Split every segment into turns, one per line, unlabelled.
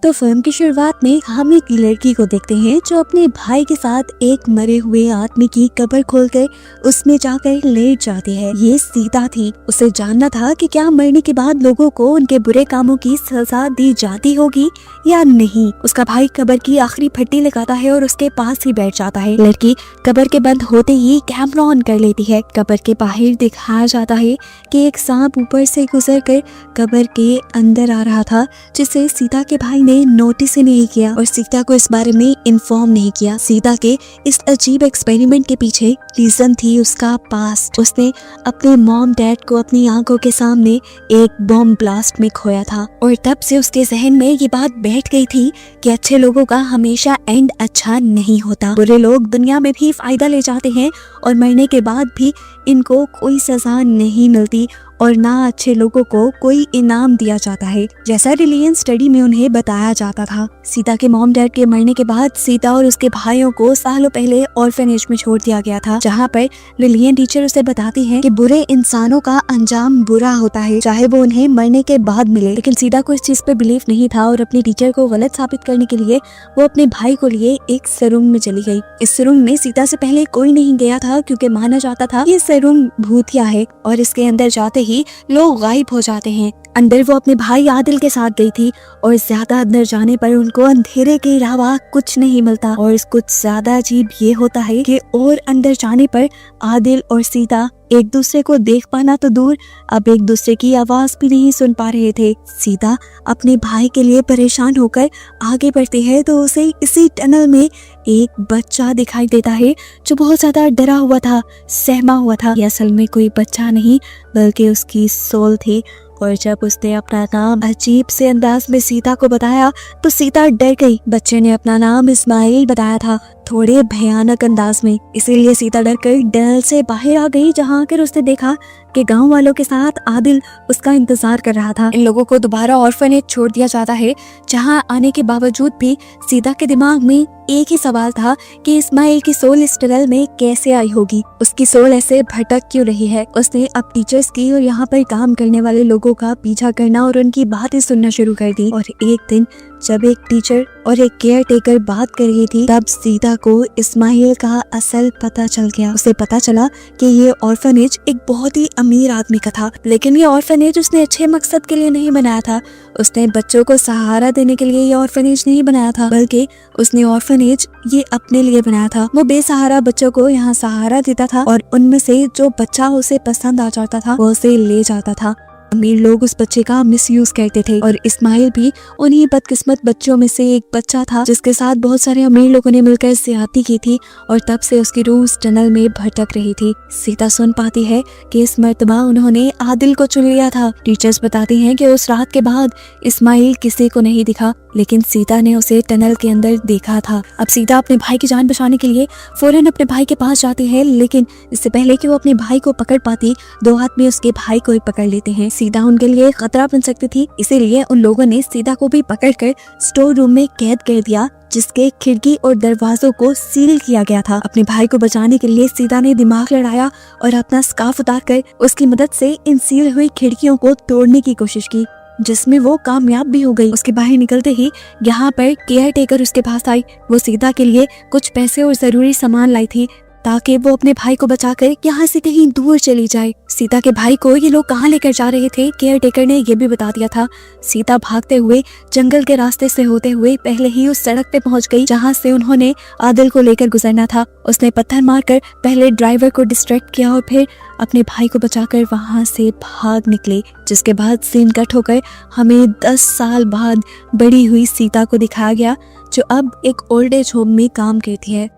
तो फिल्म की शुरुआत में हम एक लड़की को देखते हैं जो अपने भाई के साथ एक मरे हुए आदमी की कब्र खोलकर उसमें जाकर लेट जाती है। ये सीता थी। उसे जानना था कि क्या मरने के बाद लोगों को उनके बुरे कामों की सजा दी जाती होगी या नहीं। उसका भाई कब्र की आखिरी फट्टी लगाता है और उसके पास ही बैठ जाता है। लड़की कब्र के बंद होते ही कैमरा ऑन कर लेती है। कब्र के बाहर दिखाया जाता है कि एक सांप ऊपर से गुजरकर कब्र के अंदर आ रहा था, जिसे सीता के भाई ने नोटिस ही नहीं किया और सीता को इस बारे में इन्फॉर्म नहीं किया। सीता के इस अजीब एक्सपेरिमेंट के पीछे रीजन थी उसका पास्ट। उसने अपने मॉम डैड को अपनी आंखों के सामने एक बॉम्ब ब्लास्ट में खोया था और तब से उसके जहन में ये बात बैठ गई थी कि अच्छे लोगों का हमेशा एंड अच्छा नहीं होता। बुरे लोग दुनिया में भी फायदा ले जाते हैं और मरने के बाद भी इनको कोई सजा नहीं मिलती और ना अच्छे लोगों को कोई इनाम दिया जाता है, जैसा रिलियंस स्टडी में उन्हें बताया जाता था। सीता के मॉम डैड के मरने के बाद सीता और उसके भाइयों को सालों पहले ऑर्फनेज में छोड़ दिया गया था, जहाँ पर लिलियन टीचर उसे बताती है कि बुरे इंसानों का अंजाम बुरा होता है, चाहे वो उन्हें मरने के बाद मिले। लेकिन सीता को इस चीज पे बिलीव नहीं था और अपनी टीचर को गलत साबित करने के लिए वो अपने भाई को लिए एक सरुंग में चली गई। इस सरुंग में सीता से पहले कोई नहीं गया था क्योंकि माना जाता था ये सरुंग भूतिया है और इसके अंदर जाते ही लोग गायब हो जाते हैं। अंदर वो अपने भाई आदिल के साथ गई थी और ज्यादा अंदर जाने पर उनको अंधेरे के अलावा कुछ नहीं मिलता और कुछ ज्यादा अजीब ये होता है कि और अंदर जाने पर आदिल और सीता एक दूसरे को देख पाना तो दूर, अब एक दूसरे की आवाज भी नहीं सुन पा रहे थे। सीता अपने भाई के लिए परेशान होकर आगे बढ़ती है तो उसे इसी टनल में एक बच्चा दिखाई देता है जो बहुत ज्यादा डरा हुआ था, सहमा हुआ था। ये असल में कोई बच्चा नहीं बल्कि उसकी सोल थी और जब उसने अपना नाम अजीब से अंदाज में सीता को बताया तो सीता डर गई। बच्चे ने अपना नाम इस्माइल बताया था, थोड़े भयानक अंदाज में। इसीलिए सीता डरकर टनल से बाहर आ गई, जहाँ आकर उसने देखा कि गांव वालों के साथ आदिल उसका इंतजार कर रहा था। इन लोगों को दोबारा ऑर्फनेज छोड़ दिया जाता है, जहां आने के बावजूद भी सीता के दिमाग में एक ही सवाल था कि इस्माइल की सोल इस टनल में कैसे आई होगी, उसकी सोल ऐसे भटक क्यों रही है। उसने अब टीचर्स की और यहाँ पर काम करने वाले लोगों का पीछा करना और उनकी बातें सुनना शुरू कर दी। और एक दिन जब एक टीचर और एक केयर टेकर बात कर रही थी तब सीता को इस्माइल का असल पता चल गया। उसे पता चला कि ये ऑर्फनेज एक बहुत ही अमीर आदमी का था, लेकिन ये ऑर्फनेज उसने अच्छे मकसद के लिए नहीं बनाया था। उसने बच्चों को सहारा देने के लिए ये ऑर्फनेज नहीं बनाया था, बल्कि उसने ऑर्फनेज ये अपने लिए बनाया था। वो बेसहारा बच्चों को यहाँ सहारा देता था और उनमें से जो बच्चा उसे पसंद आ जाता था वो उसे ले जाता था। अमीर लोग उस बच्चे का मिसयूज करते थे और इस्माइल भी उन्हीं बदकिस्मत बच्चों में से एक बच्चा था जिसके साथ बहुत सारे अमीर लोगों ने मिलकर ज्यादती की थी और तब से उसकी रूह उस टनल में भटक रही थी। सीता सुन पाती है कि इस मर्तबा उन्होंने आदिल को चुन लिया था। टीचर्स बताती हैं कि उस रात के बाद इस्माइल किसी को नहीं दिखा, लेकिन सीता ने उसे टनल के अंदर देखा था। अब सीता अपने भाई की जान बचाने के लिए फौरन अपने भाई के पास जाती है, लेकिन इससे पहले कि वो अपने भाई को पकड़ पाती दो आदमी उसके भाई को ही पकड़ लेते हैं। सीता उनके लिए खतरा बन सकती थी, इसीलिए उन लोगों ने सीता को भी पकड़कर स्टोर रूम में कैद कर दिया, जिसके खिड़की और दरवाजों को सील किया गया था। अपने भाई को बचाने के लिए सीता ने दिमाग लड़ाया और अपना स्कार्फ उतारकर उसकी मदद से इन सील हुई खिड़कियों को तोड़ने की कोशिश की, जिसमें वो कामयाब भी हो गई। उसके बाहर निकलते ही यहाँ पर केयर टेकर उसके पास आई। वो सीता के लिए कुछ पैसे और जरूरी सामान लाई थी ताकि वो अपने भाई को बचाकर यहाँ से कहीं दूर चली जाए। सीता के भाई को ये लोग कहाँ लेकर जा रहे थे केयर टेकर ने ये भी बता दिया था। सीता भागते हुए जंगल के रास्ते से होते हुए पहले ही उस सड़क पे पहुंच गई जहाँ से उन्होंने आदिल को लेकर गुजरना था। उसने पत्थर मारकर पहले ड्राइवर को डिस्ट्रैक्ट किया और फिर अपने भाई को बचाकर वहां से भाग निकले, जिसके बाद सीन कट होकर हमें 10 साल बाद बड़ी हुई सीता को दिखाया गया जो अब एक ओल्ड एज होम में काम करती है।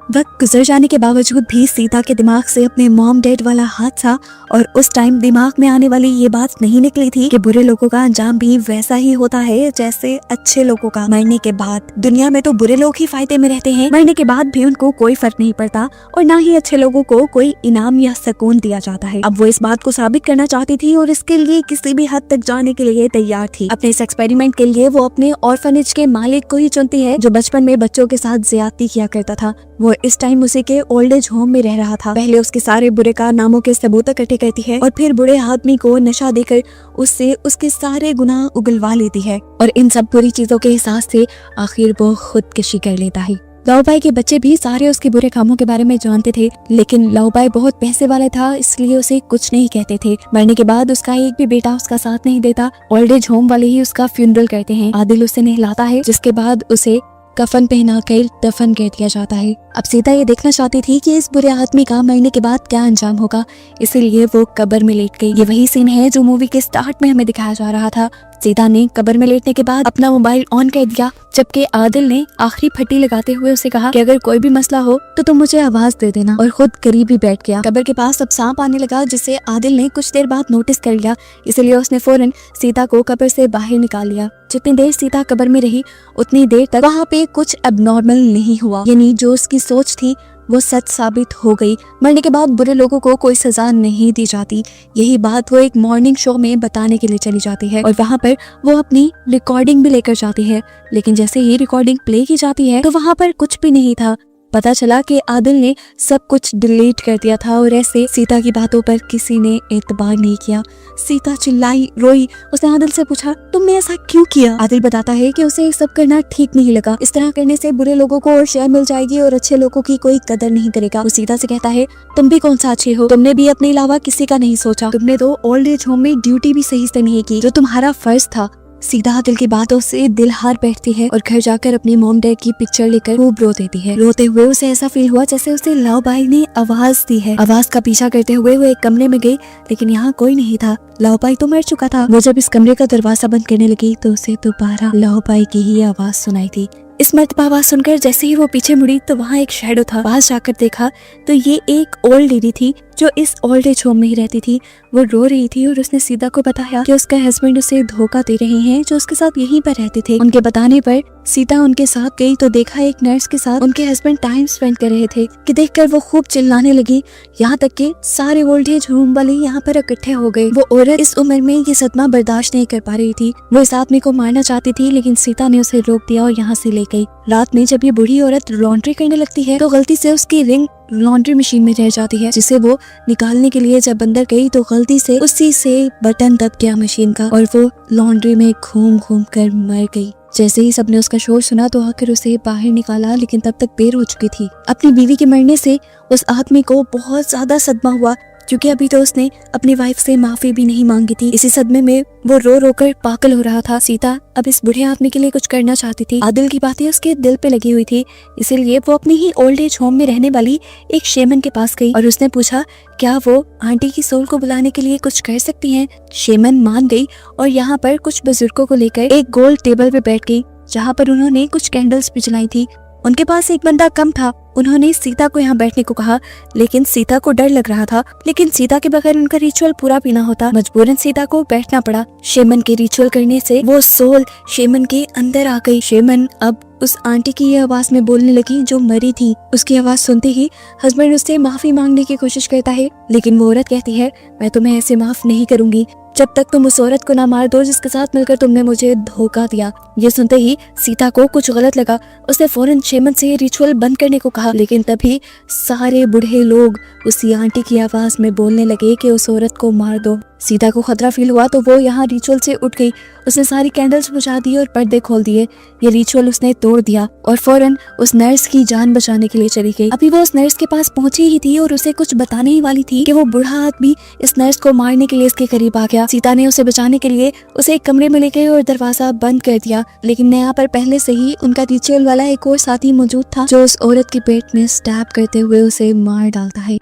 वक्त गुजर जाने के बावजूद भी सीता के दिमाग से अपने मॉम डैड वाला हादसा और उस टाइम दिमाग में आने वाली ये बात नहीं निकली थी कि बुरे लोगों का अंजाम भी वैसा ही होता है जैसे अच्छे लोगों का। मरने के बाद दुनिया में तो बुरे लोग ही फायदे में रहते हैं, मरने के बाद भी उनको कोई फर्क नहीं पड़ता और ना ही अच्छे लोगों को कोई इनाम या सुकून दिया जाता है। अब वो इस बात को साबित करना चाहती थी और इसके लिए किसी भी हद तक जाने के लिए तैयार थी। अपने इस एक्सपेरिमेंट के लिए वो अपने ऑर्फनेज के मालिक को ही चुनती है जो बचपन में बच्चों के साथ ज्यादती किया करता था। वो इस टाइम उसी के ओल्ड एज होम में रह रहा था। पहले उसके सारे बुरे कारनामों के सबूत इकट्ठे करती है और फिर बुरे आदमी को नशा देकर उससे उसके सारे गुनाह उगलवा लेती है और इन सब बुरी चीजों के एहसास से आखिर वो खुदकुशी कर लेता है। लाओबाई के बच्चे भी सारे उसके बुरे कामों के बारे में जानते थे, लेकिन लाओबाई बहुत पैसे वाला था, इसलिए उसे कुछ नहीं कहते थे। मरने के बाद उसका एक भी बेटा उसका साथ नहीं देता। ओल्ड एज होम वाले ही उसका फ्यूनरल करते हैं। आदिल उसे नहलाता है, जिसके बाद उसे कफन पहनाकर दफन कर दिया जाता है। अब सीता ये देखना चाहती थी कि इस बुरे आदमी का मरने के बाद क्या अंजाम होगा, इसीलिए वो कब्र में लेट गई। ये वही सीन है जो मूवी के स्टार्ट में हमें दिखाया जा रहा था। सीता ने कब्र में लेटने के बाद अपना मोबाइल ऑन कर दिया, जबकि आदिल ने आखिरी फट्टी लगाते हुए उसे कहा कि अगर कोई भी मसला हो तो तुम मुझे आवाज दे देना, और खुद करीब ही बैठ गया। कब्र के पास अब सांप आने लगा, जिसे आदिल ने कुछ देर बाद नोटिस कर लिया, इसलिए उसने फौरन सीता को कब्र से बाहर निकाल लिया। जितनी देर सीता कब्र में रही उतनी देर तक वहाँ पे कुछ एबनॉर्मल नहीं हुआ, यानी जो उसकी सोच थी वो सच साबित हो गई। मरने के बाद बुरे लोगों को कोई सजा नहीं दी जाती। यही बात वो एक मॉर्निंग शो में बताने के लिए चली जाती है और वहाँ पर वो अपनी रिकॉर्डिंग भी लेकर जाती है, लेकिन जैसे ही रिकॉर्डिंग प्ले की जाती है तो वहाँ पर कुछ भी नहीं था। पता चला कि आदिल ने सब कुछ डिलीट कर दिया था और ऐसे सीता की बातों पर किसी ने एतबार नहीं किया। सीता चिल्लाई, रोई। उसने आदिल से पूछा, तुमने ऐसा क्यों किया? आदिल बताता है कि उसे ये सब करना ठीक नहीं लगा। इस तरह करने से बुरे लोगों को और शेयर मिल जाएगी और अच्छे लोगों की कोई कदर नहीं करेगा। वो सीता से कहता है, तुम भी कौन सा अच्छे हो? तुमने भी अपने अलावा किसी का नहीं सोचा। तुमने तो ओल्ड एज होम में ड्यूटी भी सही से नहीं की, जो तुम्हारा फर्ज था। सीता आदिल की बातों से दिल हार बैठती है और घर जाकर अपनी मॉम डैड की पिक्चर लेकर खूब रो देती है। रोते हुए उसे ऐसा फील हुआ जैसे उसे लाओबाई ने आवाज दी है। आवाज का पीछा करते हुए वो एक कमरे में गई, लेकिन यहाँ कोई नहीं था। लाओबाई तो मर चुका था। वो जब इस कमरे का दरवाजा बंद करने लगी तो उसे दोबारा लाओबाई की ही आवाज सुनाई थी। इस मर्तबा आवाज सुनकर जैसे ही वो पीछे मुड़ी तो वहाँ एक शैडो था। पास जाकर देखा तो ये एक ओल्ड लेडी थी जो इस ओल्ड एज होम में ही रहती थी। वो रो रही थी और उसने सीता को बताया कि उसका हस्बैंड उसे धोखा दे रहे हैं, जो उसके साथ यहीं पर रहते थे। उनके बताने पर सीता उनके साथ गई तो देखा एक नर्स के साथ उनके हस्बैंड टाइम स्पेंड कर रहे थे, कि देखकर वो खूब चिल्लाने लगी। यहाँ तक कि सारे ओल्ड एज होम वाले यहाँ पर इकट्ठे हो गए। वो औरत इस उम्र में ये सदमा बर्दाश्त नहीं कर पा रही थी। वो इस आदमी को मारना चाहती थी, लेकिन सीता ने उसे रोक दिया और यहाँ से ले गई। रात में जब ये बूढ़ी औरत लॉन्ड्री करने लगती है तो गलती से उसकी रिंग लॉन्ड्री मशीन में रह जाती है, जिसे वो निकालने के लिए जब अंदर गई तो गलती से उसी से बटन दब गया मशीन का और वो लॉन्ड्री में घूम घूम कर मर गई। जैसे ही सबने उसका शोर सुना तो आकर उसे बाहर निकाला, लेकिन तब तक देर हो चुकी थी। अपनी बीवी के मरने से उस आदमी को बहुत ज्यादा सदमा हुआ, क्योंकि अभी तो उसने अपनी वाइफ से माफी भी नहीं मांगी थी। इसी सदमे में वो रो रो कर पागल हो रहा था। सीता अब इस बुढ़े आदमी के लिए कुछ करना चाहती थी। आदिल की बातें उसके दिल पे लगी हुई थी, इसीलिए वो अपनी ही ओल्ड एज होम में रहने वाली एक शेमन के पास गई और उसने पूछा क्या वो आंटी की सोल को बुलाने के लिए कुछ कर सकती हैं। शेमन मान गई और यहाँ पर कुछ बुजुर्गों को लेकर एक गोल टेबल पे बैठ गई, जहाँ पर उन्होंने कुछ कैंडल्स भी जलाई थी। उनके पास एक बंदा कम था। उन्होंने सीता को यहाँ बैठने को कहा, लेकिन सीता को डर लग रहा था। लेकिन सीता के बगैर उनका रिचुअल पूरा भी ना होता। मजबूरन सीता को बैठना पड़ा। शेमन के रिचुअल करने से वो सोल शेमन के अंदर आ गई। शेमन अब उस आंटी की ये आवाज में बोलने लगी जो मरी थी। उसकी आवाज सुनते ही हस्बैंड उससे माफी मांगने की कोशिश करता है, लेकिन वो औरत कहती है, मैं तुम्हें ऐसे माफ नहीं करूंगी जब तक तुम उस औरत को ना मार दो जिसके साथ मिलकर तुमने मुझे धोखा दिया। ये सुनते ही सीता को कुछ गलत लगा। उसने फौरन शेमन से रिचुअल बंद करने को कहा, लेकिन तभी सारे बूढ़े लोग उसी आंटी की आवाज में बोलने लगे कि उस औरत को मार दो। सीता को खतरा फील हुआ तो वो यहाँ रिचुअल से उठ गई। उसने सारी कैंडल्स बुझा दी और पर्दे खोल दिए। ये रिचुअल उसने तोड़ दिया और फौरन उस नर्स की जान बचाने के लिए चली गई। अभी वो उस नर्स के पास पहुंची ही थी और उसे कुछ बताने ही वाली थी कि वो बूढ़ा आदमी इस नर्स को मारने के लिए इसके करीब आ गया। सीता ने उसे बचाने के लिए उसे एक कमरे में ले गई और दरवाजा बंद कर दिया, लेकिन यहाँ पर पहले से ही उनका रिचुअल वाला एक और साथी मौजूद था जो उस औरत के पेट में स्टैब करते हुए उसे मार डालता है।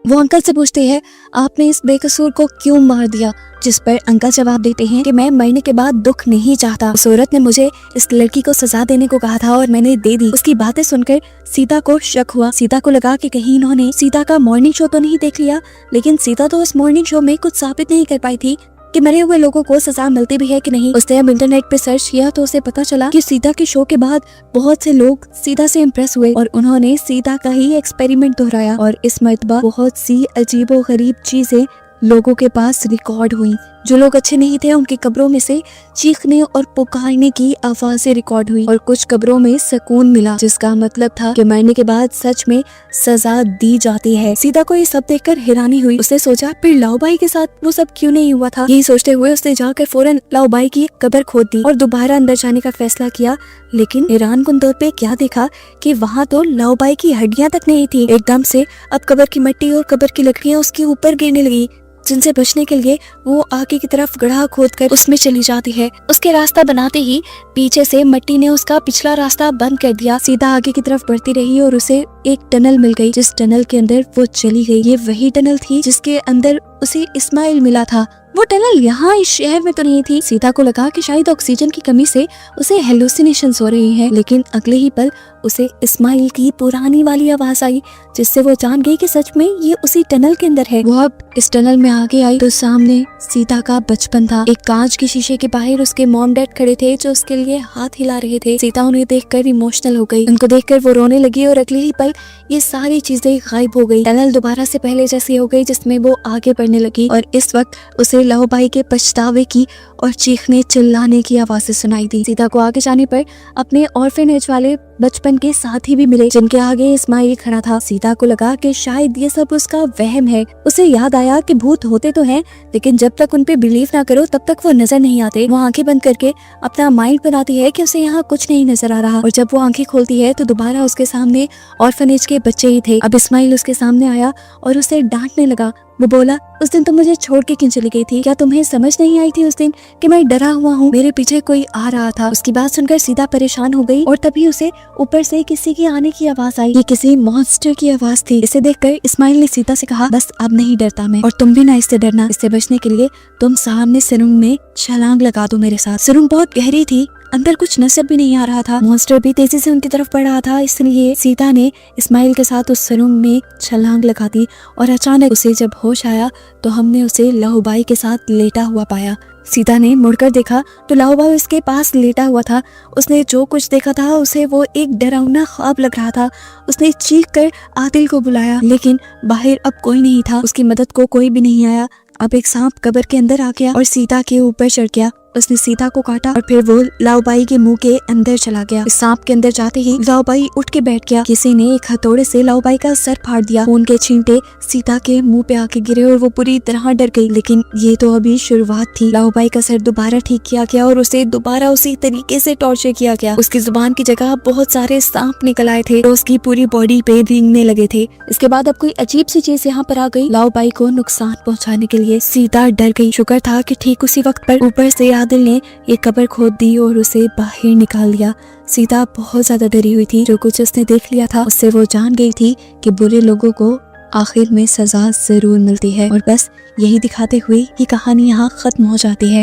वो अंकल से पूछते हैं, आपने इस बेकसूर को क्यों मार दिया? जिस पर अंकल जवाब देते हैं कि मैं मरने के बाद दुख नहीं चाहता। उस औरत ने मुझे इस लड़की को सजा देने को कहा था और मैंने दे दी। उसकी बातें सुनकर सीता को शक हुआ। सीता को लगा कि कहीं इन्होंने सीता का मॉर्निंग शो तो नहीं देख लिया, लेकिन सीता तो उस मॉर्निंग शो में कुछ साबित नहीं कर पाई थी कि मरे हुए लोगों को सजा मिलती भी है कि नहीं। उसने अब इंटरनेट पे सर्च किया तो उसे पता चला कि सीता के शो के बाद बहुत से लोग सीता से इम्प्रेस हुए और उन्होंने सीता का ही एक्सपेरिमेंट दोहराया और इस मर्तबा बहुत सी अजीबो गरीब चीजें लोगों के पास रिकॉर्ड हुई। जो लोग अच्छे नहीं थे उनकी कब्रों में से चीखने और पुकारने की आवाजें रिकॉर्ड हुई और कुछ कब्रों में सुकून मिला, जिसका मतलब था कि मरने के बाद सच में सजा दी जाती है। सीता को ये सब देखकर हैरानी हुई। उसने सोचा फिर लाओबाई के साथ वो सब क्यों नहीं हुआ था। यही सोचते हुए उसने जाकर फौरन लाओबाई की कब्र खोद दी और दोबारा अंदर जाने का फैसला किया। लेकिन हैरानकुन तौर पे क्या देखा कि वहाँ तो लाओबाई की हड्डियां तक नहीं थी। एकदम से अब कब्र की मिट्टी और कब्र की लकड़ियां उसके ऊपर गिरने लगी, जिनसे बचने के लिए वो आगे की तरफ गड्ढा खोदकर उसमें चली जाती है। उसके रास्ता बनाते ही पीछे से मिट्टी ने उसका पिछला रास्ता बंद कर दिया। सीधा आगे की तरफ बढ़ती रही और उसे एक टनल मिल गई, जिस टनल के अंदर वो चली गई। ये वही टनल थी जिसके अंदर उसे इस्माइल मिला था। वो टनल यहाँ इस शहर में तो नहीं थी। सीता को लगा कि शायद ऑक्सीजन की कमी से उसे हेलुसिनेशंस हो रही हैं, लेकिन अगले ही पल उसे इस्माइल की पुरानी वाली आवाज आई, जिससे वो जान गई कि सच में ये उसी टनल के अंदर है। वो अब इस टनल में आगे आई तो सामने सीता का बचपन था। एक कांच के शीशे के बाहर उसके मॉम डैड खड़े थे जो उसके लिए हाथ हिला रहे थे। सीता उन्हें देखकर इमोशनल हो गई। उनको देखकर वो रोने लगी और अगले ही पल ये सारी चीजें गायब हो गई। टनल दोबारा से पहले जैसी हो गई, जिसमें वो आगे बढ़ने लगी और इस वक्त उसे लाओबाई के पछतावे की और चीखने चिल्लाने की आवाजें सुनाई दी। सीता को आगे जाने पर अपने ऑर्फेनेज वाले बचपन के साथी भी मिले, जिनके आगे इस्माइल खड़ा था। सीता को लगा कि शायद ये सब उसका वहम है। उसे याद आया कि भूत होते तो हैं, लेकिन जब तक उन पे बिलीव ना करो तब तक वो नजर नहीं आते। वो आंखें बंद करके अपना माइंड बनाती है कि उसे यहाँ कुछ नहीं नजर आ रहा, और जब वो आंखें खोलती है तो दोबारा उसके सामने ऑर्फेनेज के बच्चे ही थे। अब इस्माइल उसके सामने आया और उसे डांटने लगा। वो बोला, उस दिन तुम मुझे छोड़ के क्यों चली गई थी? क्या तुम्हें समझ नहीं आई थी उस दिन कि मैं डरा हुआ हूँ? मेरे पीछे कोई आ रहा था। उसकी बात सुनकर सीता परेशान हो गई और तभी उसे ऊपर से किसी की आने की आवाज आई। ये किसी मॉन्स्टर की आवाज थी। इसे देखकर इस्माइल ने सीता से कहा, बस अब नहीं डरता मैं, और तुम भी ना इससे डरना। इससे बचने के लिए तुम सामने सुरंग में छलांग लगा दो मेरे साथ। सुरंग बहुत गहरी थी, अंदर कुछ नजर भी नहीं आ रहा था। मॉन्स्टर भी तेजी से उनकी तरफ बढ़ रहा था, इसलिए सीता ने इस्माइल के साथ उस सुरंग में छलांग लगा दी और अचानक उसे जब होश आया तो हमने उसे लाओबाई के साथ लेटा हुआ पाया। सीता ने मुड़कर देखा तो लाओबाई उसके पास लेटा हुआ था। उसने जो कुछ देखा था उसे वो एक डरावना ख्वाब लग रहा था। उसने चीख कर आदिल को बुलाया, लेकिन बाहर अब कोई नहीं था। उसकी मदद को कोई भी नहीं आया। अब एक सांप कब्र के अंदर आ गया और सीता के ऊपर चढ़ गया। उसने सीता को काटा और फिर वो लाओबाई के मुंह के अंदर चला गया। इस सांप के अंदर जाते ही लाओबाई उठ के बैठ गया। किसी ने एक हथौड़े से लाओबाई का सर फाड़ दिया। खून के छींटे सीता के मुंह पे आके गिरे और वो पूरी तरह डर गई। लेकिन ये तो अभी शुरुआत थी। लाओबाई का सर दोबारा ठीक किया गया और उसे दोबारा उसी तरीके से टॉर्चर किया गया। उसकी जुबान की जगह बहुत सारे सांप निकल आए थे और उसकी पूरी बॉडी पे रेंगने लगे थे। इसके बाद अब कोई अजीब सी चीज यहाँ पर आ गई। लाओबाई को नुकसान पहुँचाने के लिए सीता डर गई। शुक्र था कि ठीक उसी वक्त पर ऊपर से आदिल ने ये कब्र खोद दी और उसे बाहर निकाल लिया। सीता बहुत ज्यादा डरी हुई थी। जो कुछ उसने देख लिया था उससे वो जान गई थी कि बुरे लोगों को आखिर में सजा जरूर मिलती है। और बस यही दिखाते हुए ये कहानी यहाँ खत्म हो जाती है।